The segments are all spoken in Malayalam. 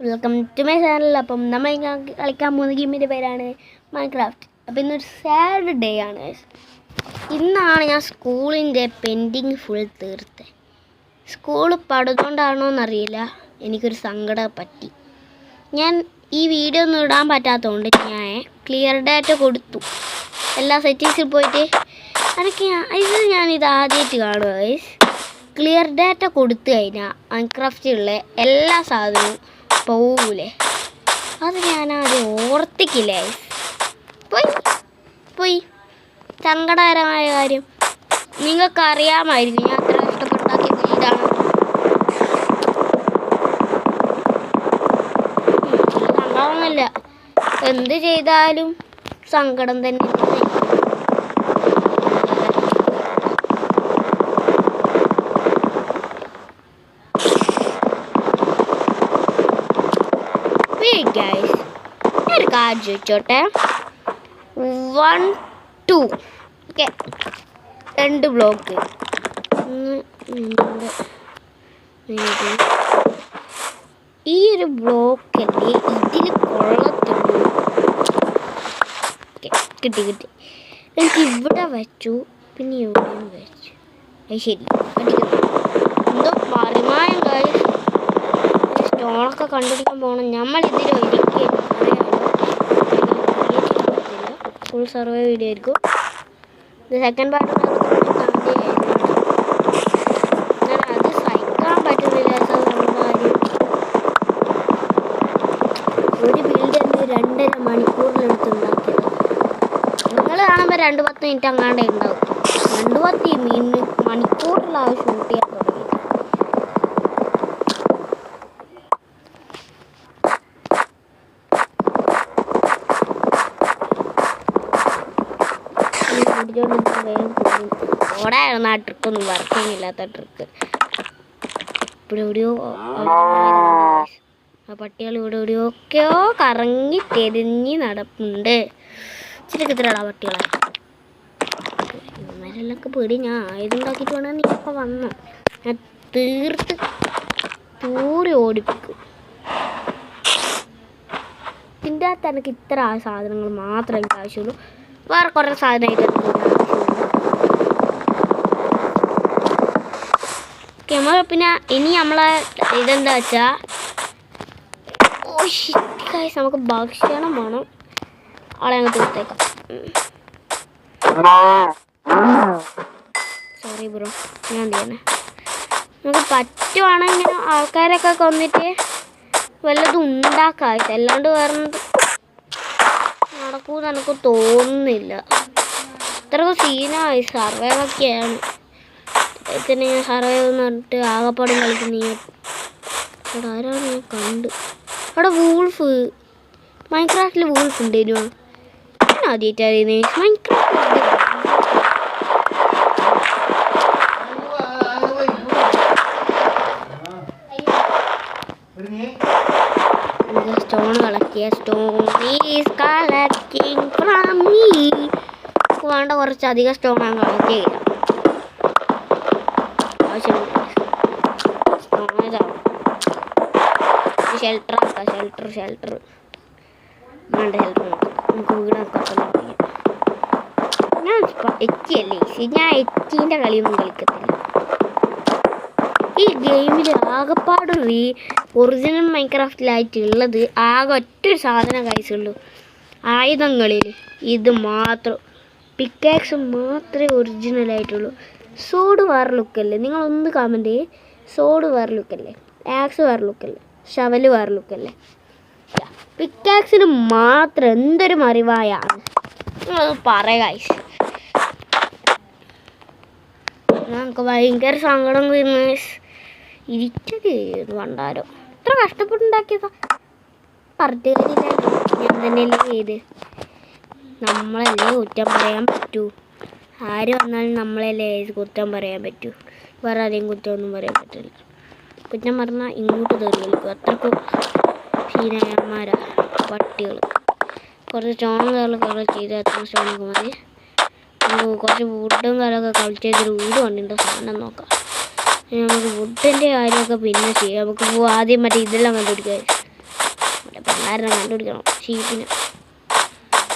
Welcome to my channel. അപ്പം നമ്മൾ കളിക്കാൻ പോകുന്ന ഗെയിമിൻ്റെ പേരാണ് മൈൻക്രാഫ്റ്റ്. അപ്പം ഇന്നൊരു സാഡ് ഡേ ആണ്. ഇന്നാണ് ഞാൻ സ്കൂളിൻ്റെ പെൻഡിങ് ഫുൾ തീർത്തത്. സ്കൂൾ പടുതുകൊണ്ടാണോ എന്നറിയില്ല, എനിക്കൊരു സങ്കടം പറ്റി. ഞാൻ ഈ വീഡിയോ ഒന്നും ഇടാൻ പറ്റാത്തതുകൊണ്ട് ഞാൻ ക്ലിയർ ഡാറ്റ കൊടുത്തു. എല്ലാ സെറ്റിങ്സിൽ പോയിട്ട് ഞാനിത് ആദ്യമായിട്ട് കാണുക. ക്ലിയർ ഡാറ്റ കൊടുത്തു കഴിഞ്ഞാൽ മൈൻക്രാഫ്റ്റിലുള്ള എല്ലാ സാധനവും പോകൂലേ? അത് ഞാനാദ്യം ഓർത്തിക്കില്ലേ. പോയി സങ്കടകരമായ കാര്യം. നിങ്ങൾക്കറിയാമായിരിക്കും ഞാൻ അത്ര കഷ്ടപ്പെട്ടാക്കിയ വീടാണ്. സങ്കടമൊന്നുമില്ല, എന്ത് ചെയ്താലും സങ്കടം തന്നെ. ഗൈസ്, ഒരു കാര്യം ചോദിച്ചോട്ടെ. 1 2 ഓക്കെ, 2 ബ്ലോക്ക്. ഈ ഒരു ബ്ലോക്കല്ലേ ഇതിൽ കൊള്ളത്തുള്ളൂ. ഓക്കെ, കിട്ടി. എനിക്ക് ഇവിടെ വെച്ചു, പിന്നെ ഇവിടെയും വെച്ചു. അത് ശരി, എന്തോ മറിമായം ഗൈസ്. സ്റ്റോണൊക്കെ കണ്ടുപിടിക്കാൻ പോകണം. നമ്മളിതിൽ ഒരിക്കലും ഫുൾ സർവേ വീഡിയോ ആയിരിക്കും. ഇത് സെക്കൻഡ് പാർട്ട് എന്നാൽ അത് സഹിക്കാൻ പറ്റുന്നില്ല. ഒരു ബിൽഡ് തന്നെ 2.5 മണിക്കൂറിലെടുത്തുണ്ടാക്കിയത്. നിങ്ങൾ കാണുമ്പോൾ 2-10 മിനിറ്റ് അങ്ങാണ്ടേ ഉണ്ടാവും. 2-10 മണിക്കൂറിലാണ് ഷൂട്ട് ചെയ്യാൻ തുടങ്ങി. ഓടായിരുന്നു ആ ട്രിക്കൊന്നും വർക്കിങ്ങില്ലാത്ത ട്രിക്ക്. ഇവിടെ എവിടെയോ ആ പട്ടികൾ ഇവിടെ എവിടെയൊക്കെയോ കറങ്ങി തിരിഞ്ഞ് നടപ്പുണ്ട്. ചിലക്കിത്തരടാ പട്ടികളെ. ഇവന്മാരെല്ലൊക്കെ പേടി. ഞാൻ ആയുധമുണ്ടാക്കിയിട്ട് വേണം നീയൊക്കെ വന്നു. ഞാൻ തീർത്ത് തൂറി ഓടിപ്പിക്കും. ഇതിൻ്റെ അകത്ത് എനിക്ക് ഇത്ര സാധനങ്ങൾ മാത്രമേ എനിക്ക് ആവശ്യമുള്ളൂ. വേറെ കുറേ സാധനമായിട്ട് പിന്നെ ഇനി നമ്മളെ ഇതെന്താ വെച്ചാൽ, നമുക്ക് ഭക്ഷണം വേണം. ആളെ അങ്ങ് തീർത്തേക്കാം. സോറി ബ്രോ, ഞാൻ എന്ത് നമുക്ക് പറ്റുവാണെങ്കിൽ ആൾക്കാരൊക്കെ കൊന്നിട്ട് വല്ലതും ഉണ്ടാക്കാം. അല്ലാണ്ട് വേറെ നടക്കൂന്ന് എനിക്ക് തോന്നുന്നില്ല. ഇത്രയൊക്കെ സീനായി. സർവേ ഒക്കെയാണ് പിന്നെ ഞാൻ സർവേ എന്ന് പറഞ്ഞിട്ട് ആകപ്പാടും കളിക്കുന്ന. അവിടെ ആരാണ് ഞാൻ കണ്ട്. അവിടെ വൂൾഫ്, മൈൻക്രാഫ്റ്റിൽ വൂൾഫ് ഉണ്ടായിരുന്നു. ഞാൻ ആദ്യമായിട്ട് അറിയുന്നത് Minecraft. Stone collect. Stone is collecting from me. വേണ്ട കുറച്ചധികം സ്റ്റോണാണ് കളക്ട് ചെയ്യുക. ആവശ്യമില്ല. സ്റ്റോൺ ഇതാവും. ഷെൽട്ടർ ആക്കാം. ഷെൽട്ടർ വേണ്ട. ഹെൽപ്പ് നമുക്ക് വീടാക്കാൻ. ഞാൻ എച്ചിയല്ലേ, ഞാൻ എച്ചീൻ്റെ കളിയൊന്നും കളിക്കത്തില്ല. ഈ ഗെയിമിൽ ആകെപ്പാട് ഒറിജിനൽ മൈൻക്രാഫ്റ്റിലായിട്ടുള്ളത് ആകെ ഒറ്റൊരു സാധനം കൈസുള്ളൂ. ആയുധങ്ങളിൽ ഇത് മാത്രം, പിക്കാക്സ് മാത്രമേ ഒറിജിനലായിട്ടുള്ളൂ. സോഡ് വേറെ ലുക്കല്ലേ? നിങ്ങളൊന്ന് കമൻറ്റ് ചെയ്യേ. സോഡ് വേറെ ലുക്കല്ലേ? ആക്സ് വേറെ ലുക്കല്ലേ? ഷവല് വേറെ ലുക്കല്ലേ? പിക്കാക്സിന് മാത്രം എന്തൊരു മറിവായാണ്. നിങ്ങളൊന്ന് പറയുക ഗൈസ്. ഞങ്ങൾക്ക് ഭയങ്കര സങ്കടം വരുന്നു. ഇരിച്ചത് വണ്ടാരോ ഇത്ര കഷ്ടപ്പെട്ടുണ്ടാക്കിയതാ. പറഞ്ഞില്ല, ഞാൻ തന്നെയല്ലേ ചെയ്ത്. നമ്മളല്ലേ കുറ്റം പറയാൻ പറ്റൂ. ആര് വന്നാലും നമ്മളല്ലേ കുറ്റം പറയാൻ പറ്റൂ. വേറെ ആരെയും കുറ്റമൊന്നും പറയാൻ പറ്റില്ല. കുറ്റം പറഞ്ഞാൽ ഇങ്ങോട്ട് തെറിയിക്കും. അത്രക്കും സീനായന്മാരാ പട്ടികൾ. കുറച്ച് സ്റ്റോണും കാര്യങ്ങളൊക്കെ ചെയ്ത് അത്ര സ്റ്റോണൊക്കെ മതി. കുറച്ച് വുഡും കാര്യമൊക്കെ കളിച്ച് ചെയ്തൊരു വീട് കണ്ടിട്ട് സാധനം നോക്കാം. നമുക്ക് വുഡിൻ്റെ കാര്യമൊക്കെ പിന്നെ ചെയ്യാം. നമുക്ക് ആദ്യം മറ്റേ ഇതെല്ലാം കണ്ടുപിടിക്കാം. മറ്റേ പിള്ളേരെ കണ്ടുപിടിക്കണം.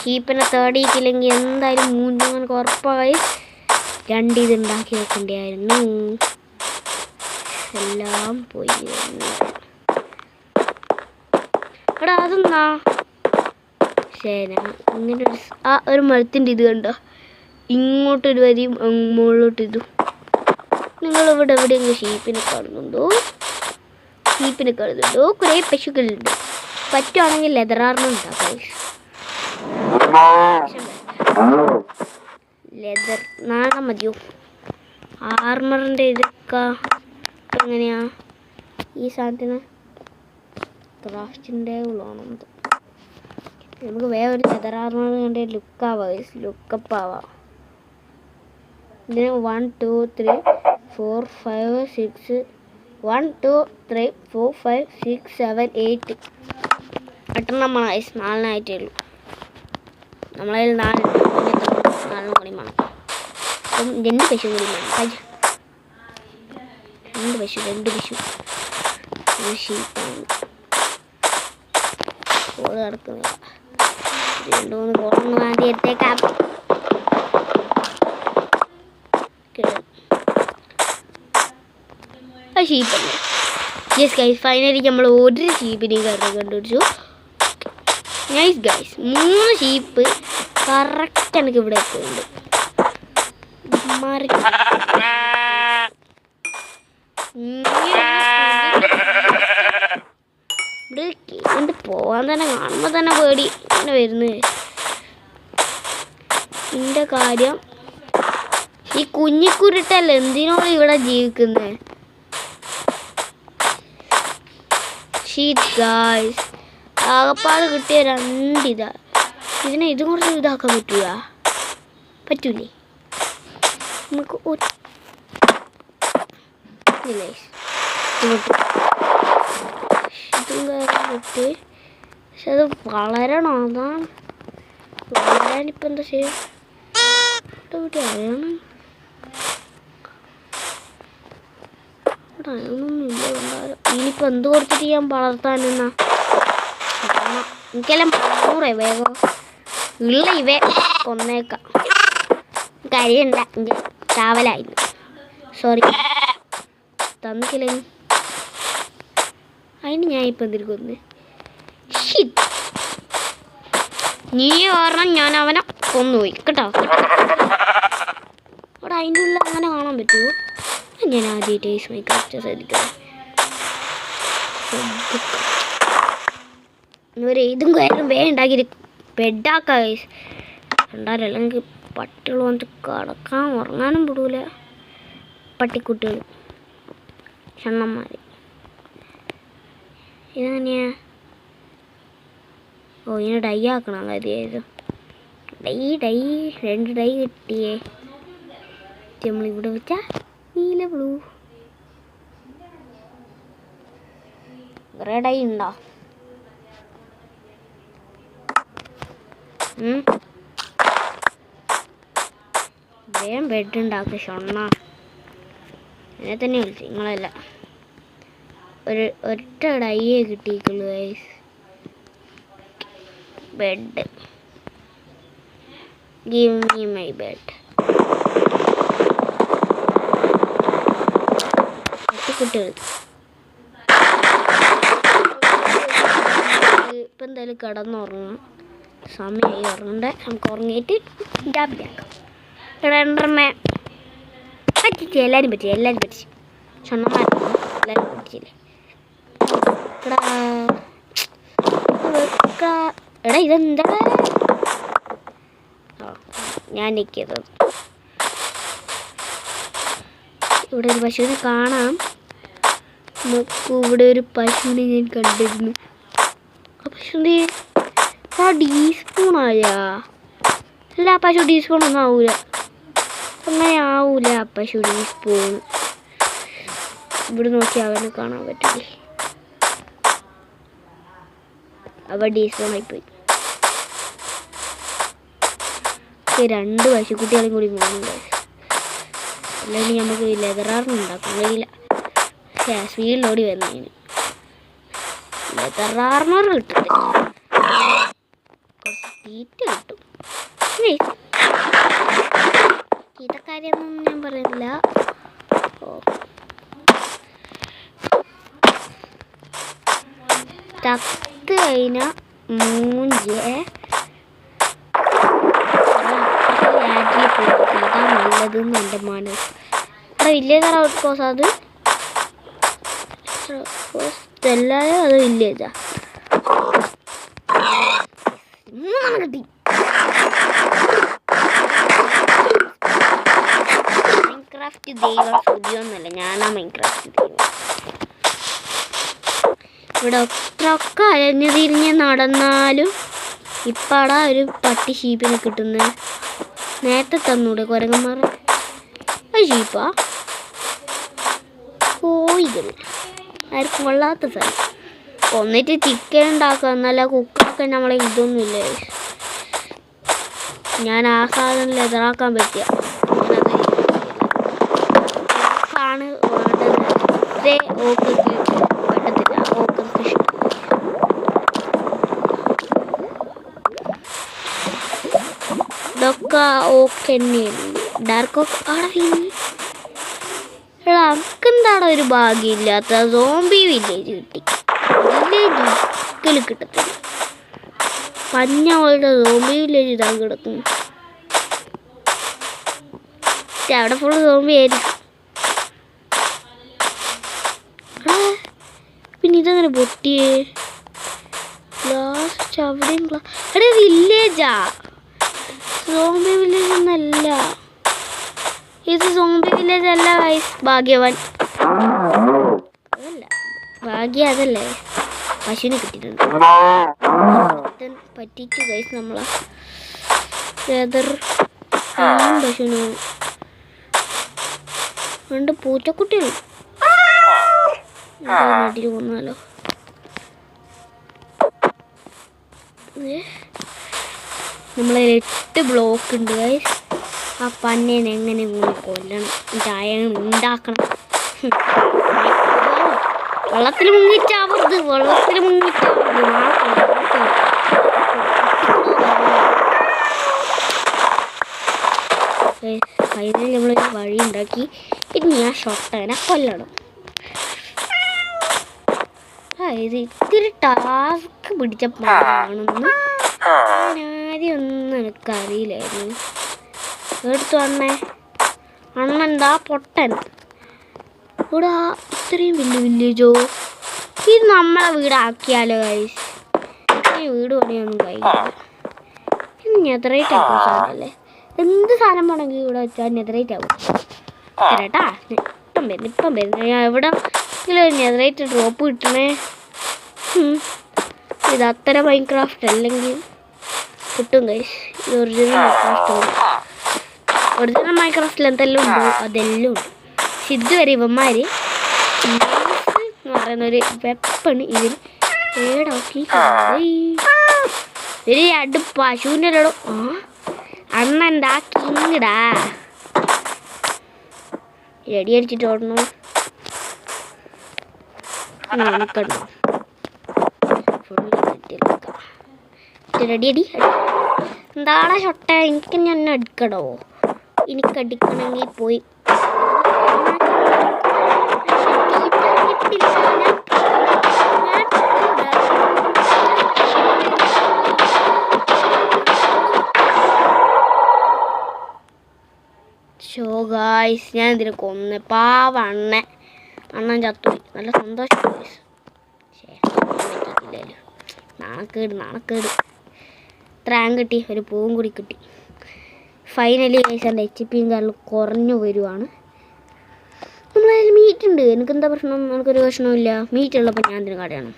ഷീപ്പിനെ തേടിയിട്ടില്ലെങ്കിൽ എന്തായാലും മൂന്നങ്ങൾക്ക് ഉറപ്പായി 2 ഇത് ഉണ്ടാക്കി വെക്കേണ്ടിയായിരുന്നു. എല്ലാം പോയി. എടാ അതെന്നാ ശരി ഇങ്ങനെ ഒരു മരത്തിൻ്റെ ഇത് കണ്ടോ, ഇങ്ങോട്ടൊരു വരിയും മുകളിലോട്ടിതു. നിങ്ങളിവിടെ എവിടെയെങ്കിലും ഷീപ്പിനെ കാണുന്നുണ്ടോ? കുറേ പശുക്കളുണ്ട്. പറ്റുവാണെങ്കിൽ ലെതർ നാണം മതിയോ? ആർമറിൻ്റെ ഇതൊക്കെ എങ്ങനെയാ ഈ സാധനത്തിന് ക്രാഫ്റ്റിൻ്റെ ഉള്ളതാണെന്ന്. നമുക്ക് വേറൊരു ലെതർ ആർമർ കണ്ട് ലുക്കപ്പ് ആവാം. ഇതിന് 1 2 3 4 5 6 1 2 3 4 5 6 7 8 8 4 ഉള്ളൂ. നമ്മളതിൽ 4 കൂടി വേണം. അപ്പം 2 പശു കൂടി വേണം. 2 പശു ഒരു ഷീപ്പാണ്. കോള് കിടക്കുന്നില്ല. 2-3 കോളൊന്നും ആദ്യം എടുത്തേക്കാം. ഷീപ്പല്ലേ? യെസ് ഗൈസ്, ഫൈനലി നമ്മൾ ഒരു ഷീപ്പിനെയും കണ്ടുപിടിച്ചു. നൈസ് ഗൈസ്, 3 ഷീപ്പ് കറക്റ്റ് എനിക്ക് ഇവിടെ എത്തുന്നുണ്ട്. ഇവിടെ പോവാൻ തന്നെ കാണുമ്പോൾ തന്നെ പേടി ഇങ്ങനെ വരുന്നത്. ഇതിൻ്റെ കാര്യം ഈ കുഞ്ഞിക്കുരുട്ടല്ല എന്തിനോട് ഇവിടെ ജീവിക്കുന്നത്. ഷീറ്റ് ഗായ്സ്, ആകപ്പാട് കിട്ടിയ 2 ഇതാ. ഇതിനെ ഇതും കൂടെ ഇതാക്കാൻ പറ്റൂലേ? നമുക്ക് ഇതും കിട്ടി. പക്ഷെ അത് വളരണോ? അതാണ് വളരാനിപ്പോൾ എന്താ ചെയ്യുക? അറിയണം. ഇനിയിപ്പോൾ എന്ത് കൊടുത്തിട്ട് ഞാൻ വളർത്താനെന്നാ? എനിക്കെല്ലാം 300 വേഗം ഉള്ള ഇവ കൊന്നേക്കാം. കരിയണ്ട, എനിക്ക് ട്രാവലായിരുന്നു. സോറി തന്നിക്കില്ല. അതിന് ഞാൻ ഇപ്പം എന്തിരിക്കൊന്ന് നീ കാരണം ഞാൻ അവനെ കൊന്നുപോയി കേട്ടോ. അവിടെ അതിൻ്റെ ഉള്ളിൽ അങ്ങനെ കാണാൻ പറ്റുമോ? ഞാൻ ആദ്യമായിട്ട് മൈക്രാഫ്റ്റ് ശ്രദ്ധിക്കണം. ഇതും കാര്യം ഉണ്ടാക്കി ബെഡാക്കാം ഉണ്ടാവില്ല. അല്ലെങ്കിൽ പട്ടികൾ വന്നിട്ട് കിടക്കാൻ ഉറങ്ങാനും വിടൂല. പട്ടിക്കുട്ടികൾ ഷണ്ണന്മാർ ഇതെങ്ങനെയാ? ഓ ഇങ്ങനെ ഡൈ ആക്കണം. അതായത് ഡൈ 2 ഡൈ കിട്ടിയേ. നമ്മളിവിടെ വെച്ചാൽ നീല ബ്ലൂ. കുറേ ഡൈ ഉണ്ടോ? വേഗം ബെഡ് ഉണ്ടാക്കുക ഷൊണ്ണ. എന്നെ തന്നെ വിളിച്ചു നിങ്ങളല്ല. ഒറ്റ ഡൈയെ കിട്ടിയിട്ടുള്ളൂ guys. Bed give me my bed. കുട്ടികൾ ഇപ്പം എന്തായാലും കിടന്നുറങ്ങണം. സമയമായി ഉറങ്ങണ്ടേ. നമുക്ക് ഉറങ്ങിയിട്ട് ഡാബിലാക്കാം. കിടണ്ടമ്മേ പറ്റിച്ചു. എല്ലാവരും പറ്റിച്ചു. ക്ഷണമായിരുന്നു എല്ലാവരും പറ്റിച്ചില്ലേ? എടാ ഇതെന്താ? ഞാൻ നിൽക്കിയത് ഇവിടെ ഒരു പശുവിനെ കാണാം. നോക്കൂ, ഇവിടെ ഒരു പശുവിനെ ഞാൻ കണ്ടിരുന്നു. ആ പശുവിൻ്റെ ടീസ്പൂണായ അല്ല, പശു ടീസ്പൂണൊന്നും ആവൂല. അങ്ങനെ ആവൂല പശു ടീസ്പൂൺ. ഇവിടെ നോക്കി അവനെ കാണാൻ പറ്റില്ലേ? അവ ടീസ്പൂണായിപ്പോയി. 2 പശുക്കുട്ടികളും കൂടി പോകുന്നുണ്ട്. അല്ലെങ്കിൽ നമുക്ക് ലെതറാറിന് ഉണ്ടാക്കാൻ കഴിയില്ല. സ്പീഡിലോടി വരുന്നതിന് ലെതർ കിട്ടും, തീറ്റ കിട്ടും. തീറ്റക്കാര്യൊന്നും ഞാൻ പറയുന്നില്ല. ചത്ത് കഴിഞ്ഞാൽ മൂഞ്ചേ അതാ നല്ലതെന്ന് എൻ്റെ മനസ്സ്. അവിടെ വില്ലേജാണ് ഔട്ട് കോസ്, അത് എല്ലാവരും അത് വില്ലേജാ. കിട്ടി. മൈൻക്രാഫ്റ്റ് ദൈവം പുതിയൊന്നുമല്ല, ഞാനാ മൈൻക്രാഫ്റ്റ് ദൈവം. ഇവിടെ ഒക്കെ അരഞ്ഞു തിരിഞ്ഞ് നടന്നാലും ഇപ്പാടാ ഒരു പട്ടി ഷീപ്പിനെ കിട്ടുന്നത്. നേരത്തെ തന്നൂടെ കുരങ്ങന്മാർ? അത് ഷീപ്പാ? കോഴികൾ ആർക്കും കൊള്ളാത്ത സ്ഥലം. കൊന്നിട്ട് ചിക്കൻ ഉണ്ടാക്കുക എന്നല്ല, കുക്കാക്കാൻ നമ്മളെ ഇതൊന്നുമില്ല. ഞാൻ ആ സാധനം ലെതറാക്കാൻ പറ്റിയ ആണ് വേണ്ടത്. ഓക്കർക്ക് പറ്റത്തില്ല, ഓക്കർക്ക് ഇഷ്ടം. ഇതൊക്കെ ഓക്കെ തന്നെയാണ്. ഡാർക്ക് ഓക്ക് അവിടെ വീണ്. നമുക്കെന്താണ് ഒരു ഭാഗ്യമില്ലാത്ത സോംബി വില്ലേജ് കിട്ടി. വില്ലേജ് ഒരിക്കലും കിട്ടത്തില്ല. പഞ്ഞ പോലത്തെ സോംബി വില്ലേജ് ഇതാ കിടക്കുന്നു. അവിടെ ഫുള്ള് സോംബി ആയിരിക്കും. പിന്നെ ഇതങ്ങനെ പൊട്ടിയേ ലാസ്റ്റ് അവിടെയും. എടേ വില്ലേജാ, സോംബി വില്ലേജ് ഒന്നല്ല ഇത്. സോംബി വില്ലേജ് അല്ല ഗൈസ്, ഭാഗ്യവാൻ അതല്ല, ഭാഗ്യ അതല്ലേ. പശുവിനെ കിട്ടിയിട്ടുണ്ട്, പറ്റിച്ചു ഗൈസ് നമ്മളെ. ലെതർ പശുവിന് രണ്ട് പൂച്ചക്കുട്ടികൾ നാട്ടിൽ കൊന്നാലോ. നമ്മളെ 8 ബ്ലോക്ക് ഉണ്ട് ഗൈസ്. ആ പന്നേനെ എങ്ങനെ കൊല്ലണം, ചായ ഉണ്ടാക്കണം. വെള്ളത്തിൽ മുങ്ങിച്ചാവരുത്, വെള്ളത്തിൽ മുങ്ങിച്ചാവരുത്. ഫൈനലി നമ്മളൊരു വഴി ഉണ്ടാക്കി. ഇനി ആ ഷൊട്ടനെ കൊല്ലണം. ഇത് ഇത്തിരി ടാസ്ക് പിടിച്ച പണിയാണെന്ന് ആദ്യമൊന്നും എനിക്കറിയില്ലായിരുന്നു. എടുത്തു അണ്ണെന്താ പൊട്ടൻ. ഇവിടെ ഇത്രയും വലിയ വില്ലേജോ? ഇത് നമ്മളെ വീടാക്കിയാലോ ഗൈസ്? ഈ വീട് പണിയൊന്നും കഴിയില്ല. ഇത് നെതറേറ്റ് ആക്കും സാധനമല്ലേ. എന്ത് സാധനം വേണമെങ്കിൽ ഇവിടെ വെച്ചാൽ നെതറേറ്റ് ആകും. തരാട്ടാ, ഇപ്പം വരുന്നു. ഞാൻ എവിടെ നെതറേറ്റ് ഡ്രോപ്പ് കിട്ടണേ. ഇത് അത്ര മൈൻക്രാഫ്റ്റ് അല്ലെങ്കിൽ കിട്ടും ഗൈസ്. ഇത് ഒറിജിനൽ മൈൻക്രാഫ്റ്റ്. ഒറിജിനൽ മൈൻക്രാഫ്റ്റിൽ എന്തെല്ലാം ഉണ്ടോ അതെല്ലാം ഉണ്ട്. ഇതുവരെ ഇവന്മാർ എന്ന് പറയുന്നൊരു വെപ്പണ് ഇതിൽ ഏടാക്കി. ഒരു രണ്ട് പശുവിൻ്റെ ഇടോ അണ്ണൻ്റെ ആ കിങ്ങിടാ റെഡി അടിച്ചിട്ട് ഓടണോ നമുക്കുണ്ടോ? റെഡി അടി. എന്താടാ ഷൊട്ട, എനിക്ക് ഞാൻ അടിക്കണോ? എനിക്കടിക്കണമെങ്കിൽ പോയി ഷോ ഗായ്സ്. ഞാൻ ഇതിനെ കൊന്ന് പാവ അണ്ണൻ ചത്തുപോയി. നല്ല സന്തോഷം ഗായ്സ്. നാണക്കേട്. റാങ്ക് കിട്ടി, ഒരു പൂവും കൂടി കിട്ടി. ഫൈനലി ഗൈസ് എൻ്റെ HP കാര്യം കുറഞ്ഞു വരുവാണ്. നമ്മളതിൽ മീറ്റ് ഉണ്ട്. എനിക്കെന്താ പ്രശ്നം? എനിക്കൊരു പ്രശ്നമില്ല. മീറ്റ് ഉള്ളപ്പോൾ ഞാൻ ഇതിന് കടയാണ്.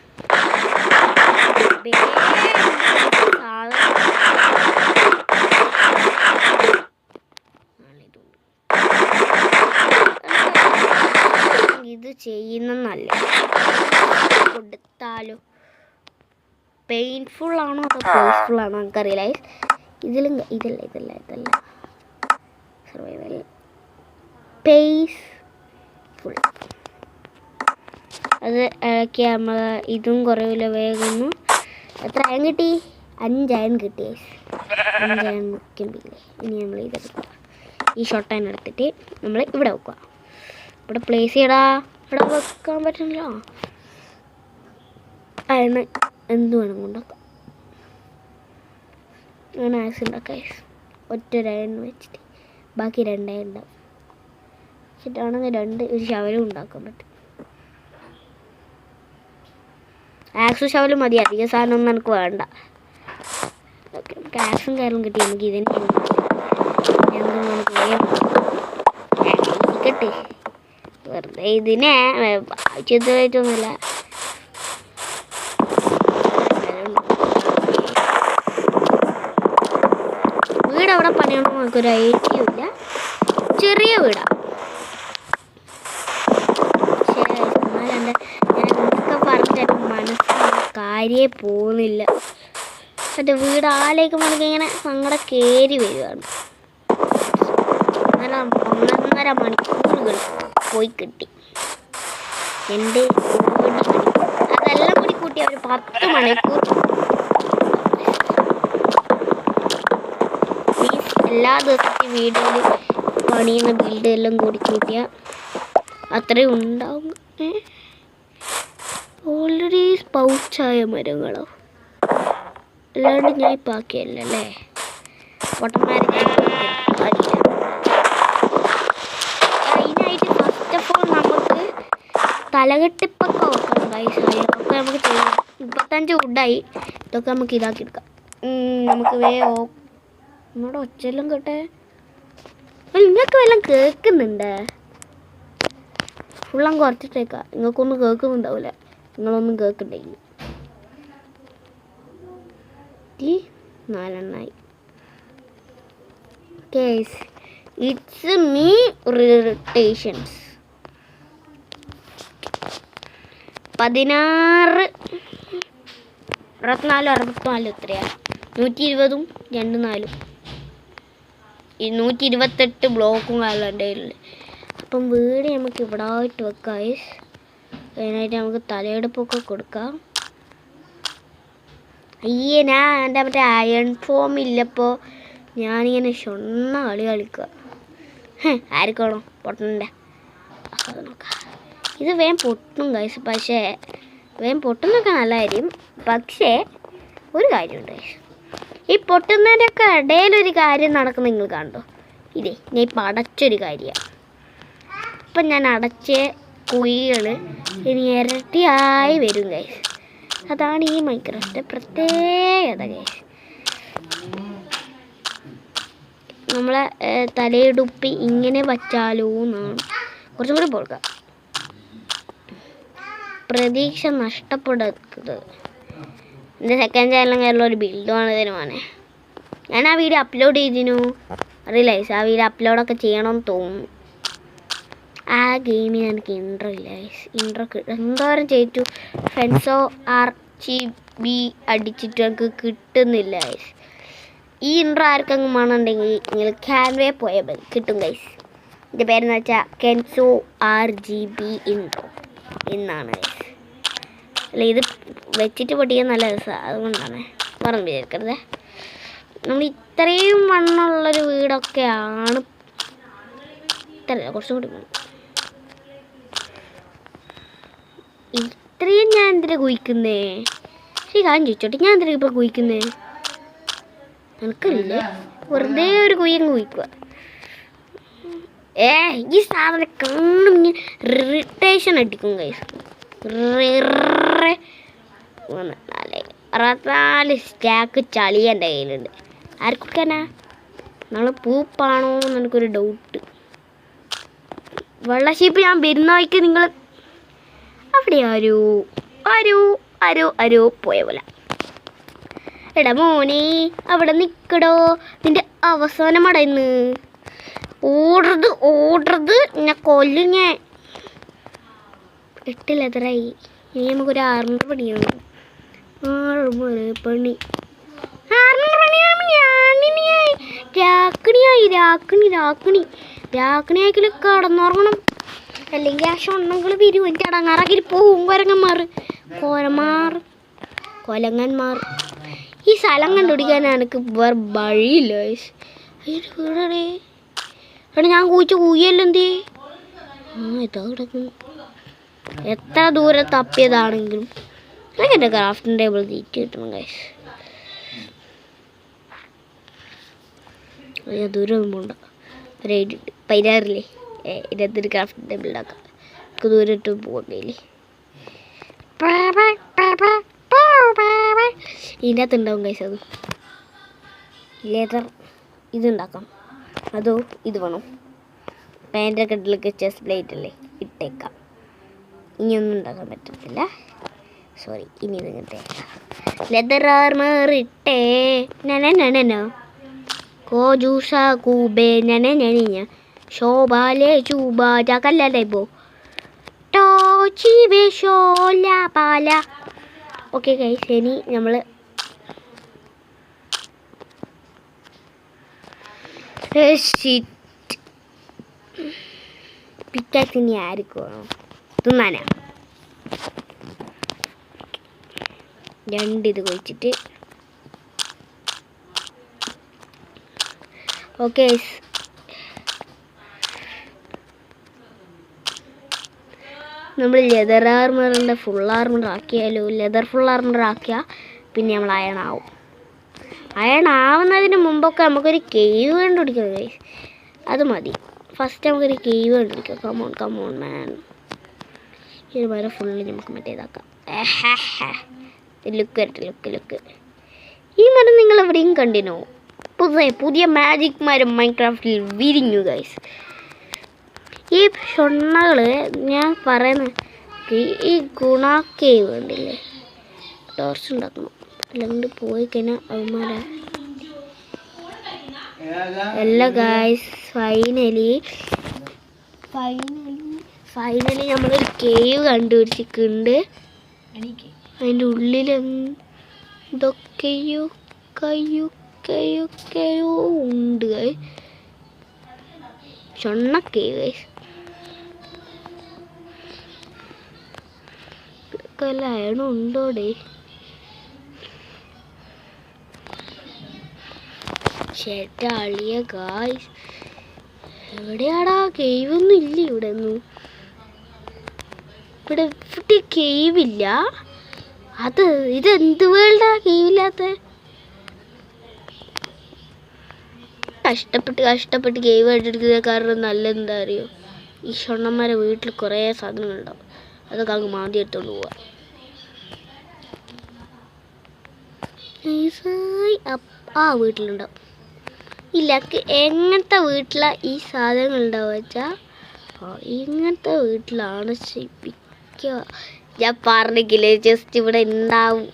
ഇത് ചെയ്യുന്നല്ല കൊടുത്താലോ പെയിൻഫുൾ ആണോ അതോ പേസ്ഫുൾ ആണോ എനിക്കറിയില്ല. ഇതല്ല സർവൈവൽ പേസ്ഫുൾ. അത് ഇളക്കി നമ്മൾ ഇതും കുറവില്ല വേഗം. എത്ര അയൺ കിട്ടി? 5 അയൺ കിട്ടി. 5 അയൺ മുക്കില്ലേ. ഇനി നമ്മൾ ഇതെടുക്കുക. ഈ ഷോട്ട് അയൺ എടുത്തിട്ട് നമ്മൾ ഇവിടെ വെക്കുക. ഇവിടെ പ്ലേസ് ചെയ്യടാ. ഇവിടെ വെക്കാൻ പറ്റുന്നില്ല. അയൺ എന്ത് വേണം ഉണ്ടാക്കാം. അങ്ങനെ ആക്സ് ഉണ്ടാക്കാം. ഒറ്റൊരു അയൺ വെച്ചിട്ട് ബാക്കി 2 അയൺ ഉണ്ടാവും. വെച്ചിട്ടാണെങ്കിൽ ഒരു ശവലും ഉണ്ടാക്കാൻ പറ്റും. ആക്സും ശവലും മതി, അധികം സാധനമൊന്നും എനിക്ക് വേണ്ട. ഓക്കെ, നമുക്ക് ആക്സും കയറും കിട്ടി. നമുക്ക് ഇതിന് കിട്ടി. വെറുതെ ഇതിനെ ആവശ്യത്തിനായിട്ടൊന്നുമില്ല. വീട് അവിടെ പണിയണോ നമുക്കൊരു ഐഡിയ ഇല്ല. ചെറിയ വീടാണ്. കാര്യേ പോകുന്നില്ല. മറ്റേ വീട് ആലേക്ക് നമുക്ക് ഇങ്ങനെ സങ്കടം കയറി വരികയാണ്. 1.5 മണിക്കൂറുകൾ പോയി കിട്ടി. എൻ്റെ അതെല്ലാം കൂടി കൂട്ടി ഒരു 10 മണിക്കൂർ. എല്ലാ ദിവസത്തെ വീടുകളിൽ പണിയുന്ന ബിൽഡ് എല്ലാം കൂടി കൂട്ടിയാൽ അത്രയും ഉണ്ടാവും. ഓൾറെഡി പൗച്ചായ മരങ്ങളോ അല്ലാണ്ട് ഞാൻ ഇപ്പം ആക്കിയല്ലേ അല്ലേ? പൊട്ടന്മാരെ അതിനായിട്ട് ഫസ്റ്റ് ഓഫ് ഓൾ നമുക്ക് തലകെട്ടിപ്പൊക്കെ വെക്കണം ഗൈസ്. അതൊക്കെ നമുക്ക് ചെയ്യാം. 35 വുഡായി. ഇതൊക്കെ നമുക്ക് ഇതാക്കി എടുക്കാം. നമുക്ക് നമ്മുടെ ഒച്ചെല്ലാം കേട്ടെ. നിങ്ങൾക്ക് വല്ലതും കേൾക്കുന്നുണ്ട്? ഫുള്ളം കുറച്ചിട്ടേക്കാം. നിങ്ങൾക്കൊന്നും കേൾക്കുന്നുണ്ടാവില്ല. നിങ്ങളൊന്നും കേൾക്കണ്ടെങ്കിൽ 4 കേസ്. It's me irritations. 16 64 64 എത്രയാണ്? 120ഉം 2 4 128 ബ്ലോക്കും കാലുണ്ട്. അപ്പം വീട് നമുക്ക് ഇവിടെ ആയിട്ട് വെക്കാം. അതിനായിട്ട് നമുക്ക് തലയെടുപ്പൊക്കെ കൊടുക്കാം. അയ്യേ, ഞാൻ എൻ്റെ മറ്റേ അയൺ ഫോം ഇല്ലപ്പോൾ ഞാനിങ്ങനെ ഷൊണ്ണ കളിക്കുക. ആർക്കാണോ പൊട്ടൻ്റെ അത് നോക്കാം. ഇത് വേഗം പൊട്ടും ഗൈസ്. പക്ഷേ വേഗം പൊട്ടുന്നൊക്കെ നല്ല കാര്യം. പക്ഷേ ഒരു കാര്യമുണ്ട് ഗൈസ്. ഈ പൊട്ടുന്നതിൻ്റെയൊക്കെ ഇടയിലൊരു കാര്യം നടക്കുന്ന നിങ്ങൾ കണ്ടോ? ഇതേ ഞാൻ ഇപ്പം അടച്ചൊരു കാര്യമാണ്. ഇപ്പം ഞാൻ അടച്ച കുഴികൾ ഇനി ഇരട്ടിയായി വരും ഗൈസ്. അതാണ് ഈ മൈൻക്രാഫ്റ്റിൻ്റെ പ്രത്യേകത ഗൈസ്. നമ്മളെ തലയെടുപ്പി ഇങ്ങനെ വച്ചാലോ എന്നാണ്. കുറച്ചും കൂടി പോകാം. പ്രതീക്ഷ നഷ്ടപ്പെടരുത്. എൻ്റെ സെക്കൻഡ് ചാനലും കയറുള്ള ഒരു ബിൽഡുമാണ് ഇതിന് മോനെ. ഞാൻ ആ വീഡിയോ അപ്ലോഡ് ചെയ്തിരുന്നു. അറിയില്ല ഗൈസ്, ആ വീഡിയോ അപ്ലോഡൊക്കെ ചെയ്യണമെന്ന് തോന്നുന്നു. ആ ഗെയിമിന് എനിക്ക് ഇൻട്രോ ഇല്ല ഗൈസ്. ഇൻട്രോ എന്തോരം ചെയ്തു ഫ്രണ്ട്സോ RGB അടിച്ചിട്ട് എനിക്ക് കിട്ടുന്നില്ല ഗൈസ്. ഈ ഇൻട്രോ ആർക്കെങ്കിലും വേണമെന്നുണ്ടെങ്കിൽ നിങ്ങൾ ക്യാൻവേ പോയാൽ മതി, കിട്ടും ഗൈസ്. എൻ്റെ പേരെന്ന് വെച്ചാൽ കെൻസോ RGB ഇൻട്രോ എന്നാണ് ഗൈസ്. അല്ല, ഇത് വെച്ചിട്ട് പൊട്ടിക്കാൻ നല്ല രസമാണ്. അതുകൊണ്ടാണ് പറഞ്ഞു വിചാരിക്കരുത്. നമ്മൾ ഇത്രയും മണ്ണുള്ളൊരു വീടൊക്കെയാണ്. ഇത്രയല്ല, കുറച്ചും കൂടി വേണം. ഇത്രയും ഞാൻ എന്തിനാ കുഴിക്കുന്നേ? ശരി, കാര്യം ചോദിച്ചോട്ടെ, ഞാൻ എന്തിനാ ഇപ്പം കുഴിക്കുന്നേ? എനിക്കല്ലേ, വെറുതെ ഒരു കുയ്യങ്ങ് കുഴിക്കുക. ഈ സാധനം കാണും ഇറിറ്റേഷൻ അടിക്കും ഗൈസ്. 64 സ്റ്റാക്ക് ചളി എൻ്റെ കയ്യിലുണ്ട്. ആർക്കൊക്കെനാ നമ്മൾ പൂപ്പാണോ എന്ന് എനിക്കൊരു ഡൗട്ട്. വെള്ളശീപ്പ് ഞാൻ വരുന്ന വഴിക്ക് നിങ്ങൾ അവിടെ ആരോ പോയ പോലെ. എടാ മോനെ, അവിടെ നിൽക്കടോ. നിൻ്റെ അവസാനം അടയുന്നു. ഓടരുത് ഞാൻ കൊല്ലും. ഞാൻ 8 ലെതറായി. ഇനി നമുക്കൊരു 600 പണിയാണ്. 600 പണി. 600 പണിയായി. രാക്കിണിയായിക്കല് കടന്നുറങ്ങണം. അല്ലെങ്കിൽ ആ ഷൊണ്ണങ്ങൾ വരും എൻ്റെ അടങ്ങാറാക്കി പോവും കൊരങ്ങന്മാർ കൊലങ്ങന്മാർ. ഈ സ്ഥലം കണ്ടുപിടിക്കാൻ എനിക്ക് വേറെ വഴിയില്ല. വീടേ എടാ ഞാൻ കൂയല്ലോ എന്തേ ഇതാ കിടക്കുന്നു. എത്ര ദൂരെ തപ്പിയതാണെങ്കിലും എൻ്റെ ക്രാഫ്റ്റിംഗ് ടേബിൾ തീറ്റി കിട്ടണം ഗൈസ്. ഞാൻ ദൂരം ഒന്നും പോണ്ട. ഒരു 16 ഇരുപത്തൊരു ക്രാഫ്റ്റിംഗ് ടേബിൾ ഉണ്ടാക്കാം. നമുക്ക് ദൂരം ഇട്ട് പോകാൻ കയ്യില്ലേ. ഇതിൻ്റെ അകത്ത് ഉണ്ടാവും ഗൈസ്. അത് ലെതർ ഇതുണ്ടാക്കാം. അതോ ഇത് വേണം. പാൻ്റെ കട്ടിലൊക്കെ ചെസ്റ്റ് പ്ലേറ്റ് അല്ലേ ഇട്ടേക്കാം. ഇനിയൊന്നും ഉണ്ടാക്കാൻ പറ്റത്തില്ല. സോറി ഇനി ഇങ്ങനത്തെ ലെതർ ആർമർ ഇട്ടേ നനോ കോജൂസ കൂബേ നനഞ്ഞ ശോഭാലേ ചൂബ ജാക്കല്ലേ പോ ടോച്ചിബേ ഷോല പാല. ഓക്കെ ഗൈസ് ഇനി നമ്മൾ പിക്കാക്സ് ഇനി ആയിരിക്കും തിന്നാനാ. 2 ഇത് കഴിച്ചിട്ട് ഓക്കെ നമ്മൾ ലെതർ ആർമറിൻ്റെ ഫുൾ ആർമർ ആക്കിയാലോ. ലെതർ ഫുൾ ആർമർ ആക്കിയാൽ പിന്നെ നമ്മൾ അയൺ ആവും. അയൺ ആവുന്നതിന് മുമ്പൊക്കെ നമുക്കൊരു കേവ് കണ്ടുപിടിക്കാം ഗൈസ്. അത് മതി. ഫസ്റ്റ് നമുക്കൊരു കേവ് കണ്ടുപിടിക്കാം. കമോൺ മാൻ. ഈ ഒരു മരം ഫുള്ള് നമുക്ക് മറ്റേതാക്കാം. ലുക്ക് വരട്ടെ ലുക്ക്. ഈ മരം നിങ്ങൾ എവിടെയും കണ്ടിനോ? പുതിയ മാജിക് മരം മൈൻക്രാഫ്റ്റിൽ വിരിഞ്ഞു ഗൈസ്. ഈ ഷൊണ്ണകൾ ഞാൻ പറയുന്ന ഈ ഗുണ കേവ് ഉണ്ടല്ലേ, ടോർച്ച് ഉണ്ടാക്കണം. അല്ലെങ്കിൽ പോയി കഴിഞ്ഞാൽ അവന്മാരാ എല്ലാ ഗൈസ്. ഫൈനലി നമ്മളൊരു കേവ് കണ്ടുപിടിച്ചിട്ടുണ്ട്. അതിൻ്റെ ഉള്ളിൽ എന്തൊക്കെയോ ഉണ്ട്. ഷൊണ്ണ കേവ് ഗൈസ്. അയണുണ്ടോടെ? ചേട്ടാളിയ ഗായ്സ്, എവിടെയാടാ? കേവ് ഒന്നും ഇല്ല ഇവിടെ ഒന്നും. ഇവിടെ കേവ് ഇല്ല. ഇതെന്ത് വേൾഡാ കേവില്ലാത്ത? കഷ്ടപ്പെട്ട് കേവ് കണ്ടെടുക്കുന്ന കാരണം നല്ലതെന്താ അറിയോ? ഈ ഷൊണ്ണന്മാരെ വീട്ടിൽ കുറേ സാധനങ്ങളുണ്ടാവും. അതൊക്കെ അങ്ങ് മാന്തി എടുത്തോണ്ട് പോവാ. ആ വീട്ടിലുണ്ടാവും. ഇല്ല എങ്ങനത്തെ വീട്ടിലാണ് ഈ സാധനങ്ങൾ ഉണ്ടാവുക വെച്ചാൽ ഇങ്ങനത്തെ വീട്ടിലാണ് ശിപ്പിക്കുക. ഞാൻ പറഞ്ഞില്ലേ ജസ്റ്റ് ഇവിടെ ഉണ്ടാവും.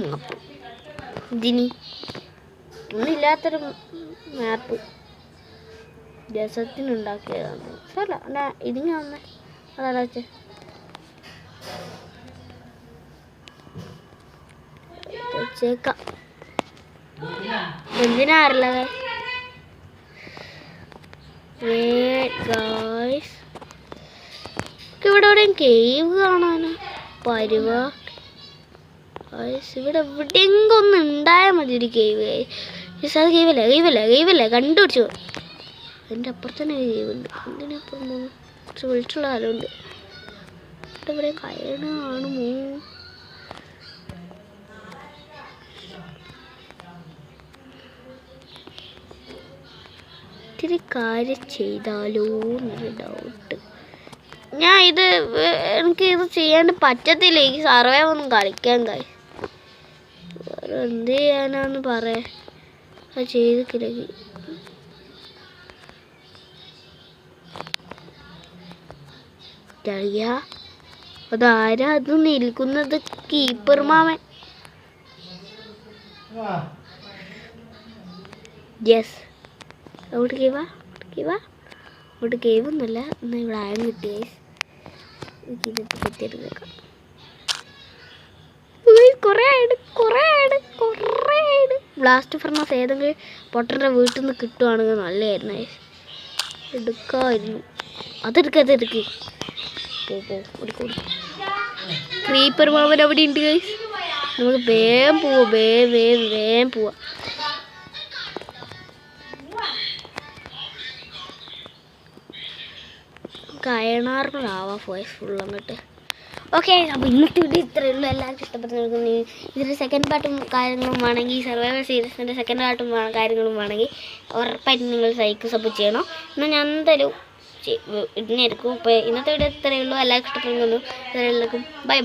മാപ്പ് ഇതിനി ഒന്നില്ലാത്തൊരു മാപ്പ് രസത്തിനുണ്ടാക്കിയതാണ്. അല്ല ഇതിങ്ങ വന്നേ അതാ വെച്ചേ. വെച്ചേക്കാം. എന്തിനാറില്ലവേ ഇവിടെ എവിടെയും കേവ് കാണാനോ പരുവാ. ഇവിടെ എവിടെയെങ്കിലും ഒന്ന് ഉണ്ടായാൽ മതി ഒരു കേവ്. അത് കേവല്ലേ കണ്ടുപിടിച്ചു. അതിൻ്റെ അപ്പുറത്ത് തന്നെ കേവ് ഉണ്ട്. എന്തിനപ്പുറം പോകുന്നു? കുറച്ച് വിളിച്ചുള്ള ആരുണ്ട്. ഇവിടെ എവിടെയും കയറ് കാണുമോ? ഇത്തിരി കാര്യം ചെയ്താലോ എന്നൊരു ഡൗട്ട്. എനിക്ക് ഇത് ചെയ്യാണ്ട് പറ്റത്തില്ല. ഈ സർവേ ഒന്നും കളിക്കാൻ കഴിയും. വേറെ എന്ത് ചെയ്യാനാന്ന് പറയാ. അത് ചെയ്ത് കിടക്കി. അതാരാ അത് നിൽക്കുന്നത്? കീപ്പർ മാമൻ. യെസ്, അവിടെ കേവാ. ഇവിടെ കേവൊന്നുമല്ല. എന്നാൽ ഇവിടെ ആയം കിട്ടിയേ. ഇതിപ്പോൾ കുത്തിയെടുക്കാം. കുറേ ആയിട്ട് ബ്ലാസ്റ്റ് ഫർണസ് ഏതെങ്കിലും പൊട്ടൻ്റെ വീട്ടിൽ നിന്ന് കിട്ടുവാണെങ്കിൽ നല്ലതായിരുന്നു. എടുക്കാമായിരുന്നു. അതെടുക്ക് പോ. ക്രീപ്പർ മാമൻ അവിടെ ഉണ്ട് ഗൈസ്. നമുക്ക് വേഗം പോവാം. കയണാറിനാവാ വോയിസ് ഫുൾ അങ്ങോട്ട്. ഓക്കെ, അപ്പോൾ ഇന്നത്തെ വീഡിയോ ഇത്രയേ ഉള്ളൂ. എല്ലാവർക്കും ഇഷ്ടപ്പെട്ടു. ഇതിൻ്റെ സെക്കൻഡ് പാർട്ടും കാര്യങ്ങളും വേണമെങ്കിൽ, സർവൈവൽ സീരീസിൻ്റെ സെക്കൻഡ് പാർട്ടും കാര്യങ്ങളും വേണമെങ്കിൽ ഉറപ്പായിട്ടും നിങ്ങൾ സപ്പോർട്ട് ചെയ്യണം. എന്നാൽ ഞാൻ എന്തായാലും ഇതിനായിരിക്കും. അപ്പോൾ ഇന്നത്തെ വീഡിയോ ഇത്രയേ ഉള്ളൂ. എല്ലാവർക്കും ഇഷ്ടപ്പെടുന്നു. എല്ലാവർക്കും ബൈ.